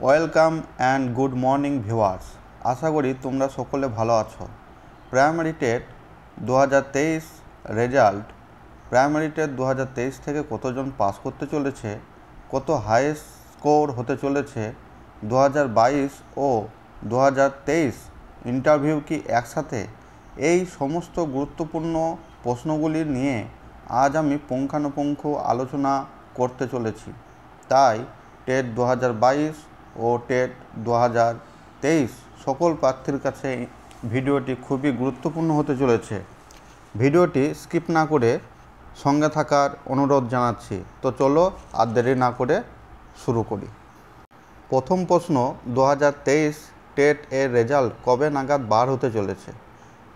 Welcome and good morning viewers. আশা করি তোমরা সকলে ভালো আছো। Primary TET 2023 result. Primary TET 2023 থেকে কতজন পাস করতে চলেছে, কত হাইয়েস্ট স্কোর হতে চলেছে, 2022 ও 2023 ইন্টারভিউ কি একসাথে, এই সমস্ত গুরুত্বপূর্ণ প্রশ্নগুলি নিয়ে আজ আমি পুঙ্খানুপুঙ্খ আলোচনা করতে চলেছি। তাই টেট 2022 ও টেট 2023 সকল প্রার্থীর কাছে ভিডিওটি খুবই গুরুত্বপূর্ণ হতে চলেছে। ভিডিওটি স্কিপ না করে সঙ্গে থাকার অনুরোধ জানাচ্ছি। তো চলো আর দেরি না করে শুরু করি। প্রথম প্রশ্ন, 2023 টেট এর রেজাল্ট কবে নাগাদ বার হতে চলেছে?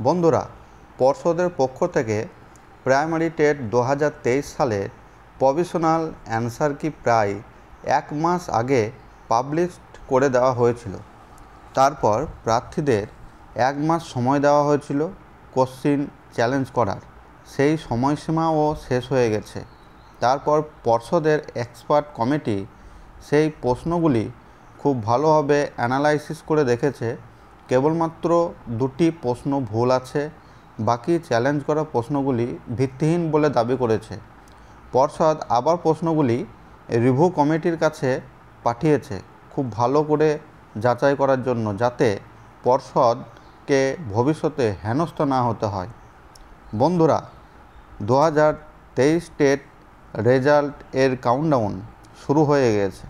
বন্ধুরা, পর্ষদের পক্ষ থেকে প্রাইমারি টেট 2023 সালের প্রভিশনাল অ্যান্সার কি প্রায় 1 মাস আগে পাবলিশ করে দেওয়া হয়েছিল। তারপর প্রার্থীদের 1 মাস সময় দেওয়া হয়েছিল কোশ্চিন চ্যালেঞ্জ করার। সেই সময়সীমাও শেষ হয়ে গেছে। তারপর পর্ষদের এক্সপার্ট কমিটি সেই প্রশ্নগুলি খুব ভালোভাবে অ্যানালাইসিস করে দেখেছে। কেবলমাত্র 2টি প্রশ্ন ভুল আছে, বাকি চ্যালেঞ্জ করা প্রশ্নগুলি ভিত্তিহীন বলে দাবি করেছে। পর্ষদ আবার প্রশ্নগুলি রিভিউ কমিটির কাছে পাঠিয়েছে খুব ভালো করে যাচাই করার জন্য, যাতে পর্ষদকে ভবিষ্যতে হেনস্থা না হতে হয়। বন্ধুরা, 2023 টেট রেজাল্ট এর কাউন্টডাউন শুরু হয়ে গেছে।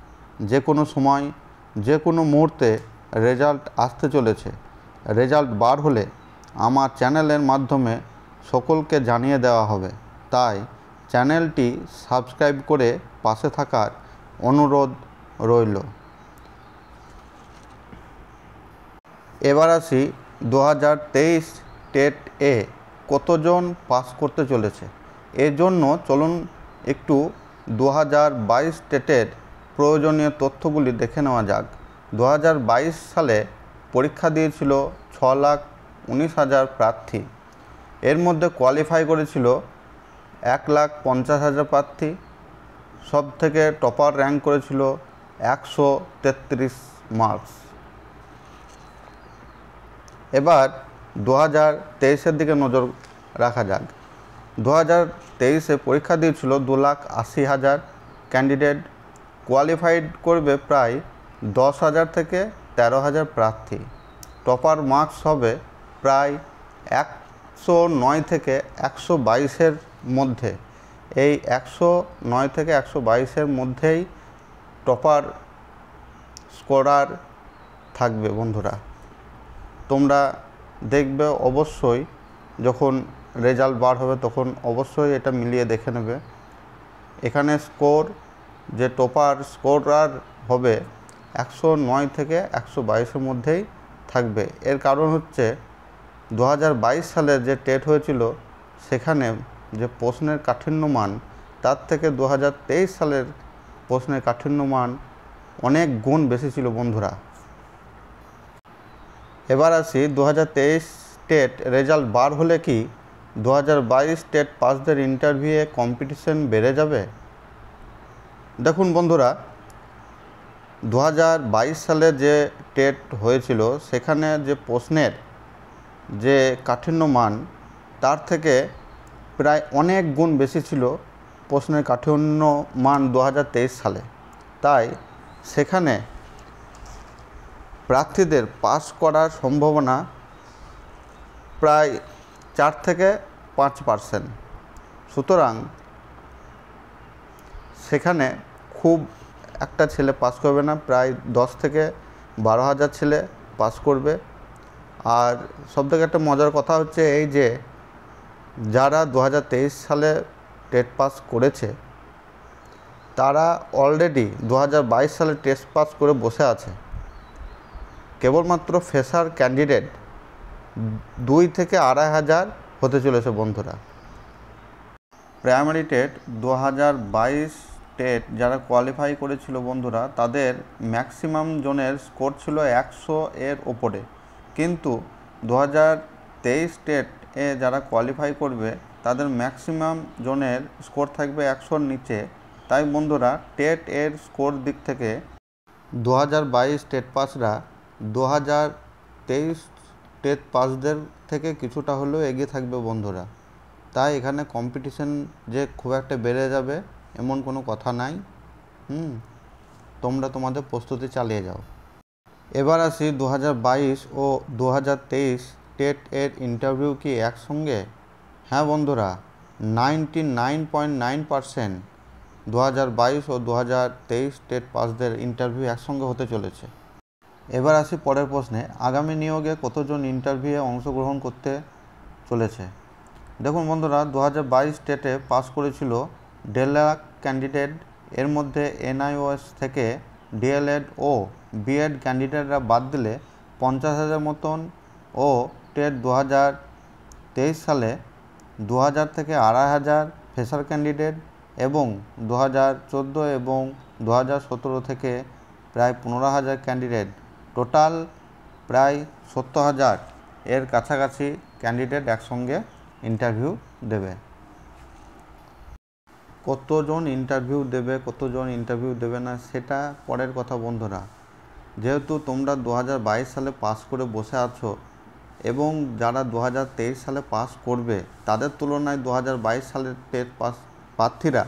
যে কোনো সময়, যে কোনো মুহূর্তে রেজাল্ট আসতে চলেছে। রেজাল্ট বার হলে আমার চ্যানেলের মাধ্যমে সকলকে জানিয়ে দেওয়া হবে। তাই চ্যানেলটি সাবস্ক্রাইব করে পাশে থাকার অনুরোধ রইল। এবার আসি 2023 টেট এ কতজন পাস করতে চলেছে। এর জন্য চলুন একটু 2022 টেটের প্রয়োজনীয় তথ্যগুলি দেখে নেওয়া যাক। 2022 সালে পরীক্ষা দিয়েছিল 6,19,000 প্রার্থী। এর মধ্যে কোয়ালিফাই করেছিল 1,50,000 প্রার্থী। সব থেকে টপার র্যাঙ্ক করেছিল 133 মার্কস। এবার 2023-এর দিকে নজর রাখা যাক। 2023-এ পরীক্ষা দিয়েছিল 2,80,000 ক্যান্ডিডেট। কোয়ালিফাইড করবে প্রায় 10,000 থেকে 13,000 প্রার্থী। টপার মার্কস হবে প্রায় 109 থেকে 122-এর মধ্যে। এই 109 থেকে 122-এর মধ্যেই টপার স্কোরার থাকবে। বন্ধুরা, তোমরা দেখবে অবশ্যই, যখন রেজাল্ট বার হবে তখন অবশ্যই এটা মিলিয়ে দেখে নেবে। এখানে স্কোর যে টপার স্কোরার হবে 109 থেকে 122-এর মধ্যেই থাকবে। এর কারণ হচ্ছে 2022 সালের যে টেট হয়েছিল সেখানে যে প্রশ্নের কাঠিন্য মান, তার থেকে 2023 সালের প্রশ্নের কাঠিন্য মান অনেক গুণ বেশি ছিল। বন্ধুরা, এবার আসি 2023 টেট রেজাল্ট বার হলে কি 2022 টেট পাসদের ইন্টারভিউয়ে কম্পিটিশন বেড়ে যাবে? দেখুন বন্ধুরা, 2022 সালে যে টেট হয়েছিল সেখানে যে প্রশ্নের যে কাঠিন্য মান, তার থেকে প্রায় অনেক গুণ বেশি ছিল প্রশ্নের কাঠিন্য মান 2023 সালে। তাই সেখানে প্রার্থীদের পাস করার সম্ভাবনা প্রায় 4 থেকে 5%। সুতরাং সেখানে খুব একটা ছেলে পাস করবে না, প্রায় 10 থেকে 12,000 ছেলে পাস করবে। আর সবথেকে একটা মজার কথা হচ্ছে এই যে যারা 2023 সালে টেট পাস করেছে তারা অলরেডি 2022 সালে টেস্ট পাস করে বসে আছে। কেবলমাত্র ফ্রেশার ক্যান্ডিডেট 2 থেকে 2,500 হতে চলেছে। বন্ধুরা, প্রাইমারি টেট 2022 টেট যারা কোয়ালিফাই করেছিল বন্ধুরা, তাদের ম্যাক্সিমাম জনের স্কোর ছিল 100 এর ওপরে। কিন্তু 2023 টেট এ যারা কোয়ালিফাই করবে তাদের ম্যাক্সিমাম জনের স্কোর থাকবে 100-র নিচে। তাই বন্ধুরা, টেট এর স্কোর দিক থেকে 2022 টেট পাসরা 2023 টেট পাসদের থেকে কিছুটা হলেও এগিয়ে থাকবে বন্ধুরা। তাই এখানে কম্পিটিশন যে খুব একটা বেড়ে যাবে এমন কোনো কথা নাই। তোমরা তোমাদের প্রস্তুতি চালিয়ে যাও। এবার আসি 2022 ও 2023 টেট এর ইন্টারভিউ কি একসঙ্গে? হ্যাঁ বন্ধুরা, 99.9% 2022 ও 2023 টেট পাসদের ইন্টারভিউ একসঙ্গে হতে চলেছে। এবার আসি পরের প্রশ্নে, আগামী নিয়োগে কতজন ইন্টারভিউয়ে অংশগ্রহণ করতে চলেছে? দেখুন বন্ধুরা, 2022 টেটে পাস করেছিল 1.5 লাখ ক্যান্ডিডেট। এর মধ্যে NIOS থেকে DLED ও BEd ক্যান্ডিডেটরা বাদ দিলে 50,000 মতন ও টেট 2023 সালে 2000 থেকে 2,500 ফ্রেশার ক্যান্ডিডেট এবং 2014 এবং 2017 থেকে প্রায় 15,000 ক্যান্ডিডেট, টোটাল প্রায় 70,000 এর কাছাকাছি ক্যান্ডিডেট একসঙ্গে ইন্টারভিউ দেবে। কতজন ইন্টারভিউ দেবে, কতজন ইন্টারভিউ দেবে না সেটা পরের কথা বন্ধুরা। যেহেতু তোমরা 2022 সালে পাস করে বসে আছো এবং যারা 2023 সালে পাস করবে তাদের তুলনায় 2022 সালের টেট পাস প্রার্থীরা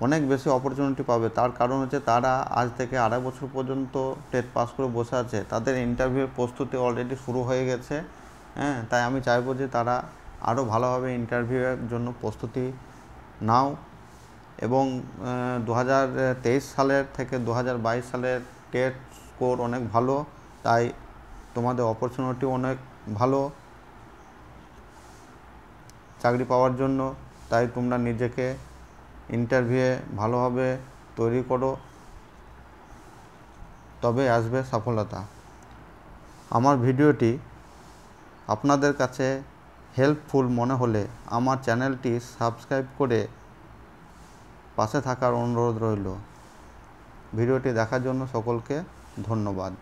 অনেক বেশি অপরচুনিটি পাবে। তার কারণ হচ্ছে তারা আজ থেকে 2.5 বছর পর্যন্ত টেট পাস করে বসে আছে, তাদের ইন্টারভিউয়ের প্রস্তুতি অলরেডি শুরু হয়ে গেছে। তাই আমি চাইবো যে তারা আরও ভালোভাবে ইন্টারভিউয়ের জন্য প্রস্তুতি নাও এবং 2023 সালের থেকে 2022 সালের টেট স্কোর অনেক ভালো, তাই তোমাদের অপরচুনিটি অনেক ভালো চাকরি পাওয়ার জন্য। তাই তোমরা নিজেকে ইন্টারভিউয়ে ভালোভাবে তৈরি করো, তবে আসবে সফলতা। আমার ভিডিওটি আপনাদের কাছে হেল্পফুল মনে হলে আমার চ্যানেলটি সাবস্ক্রাইব করে পাশে থাকার অনুরোধ রইল। ভিডিওটি দেখার জন্য সকলকে ধন্যবাদ।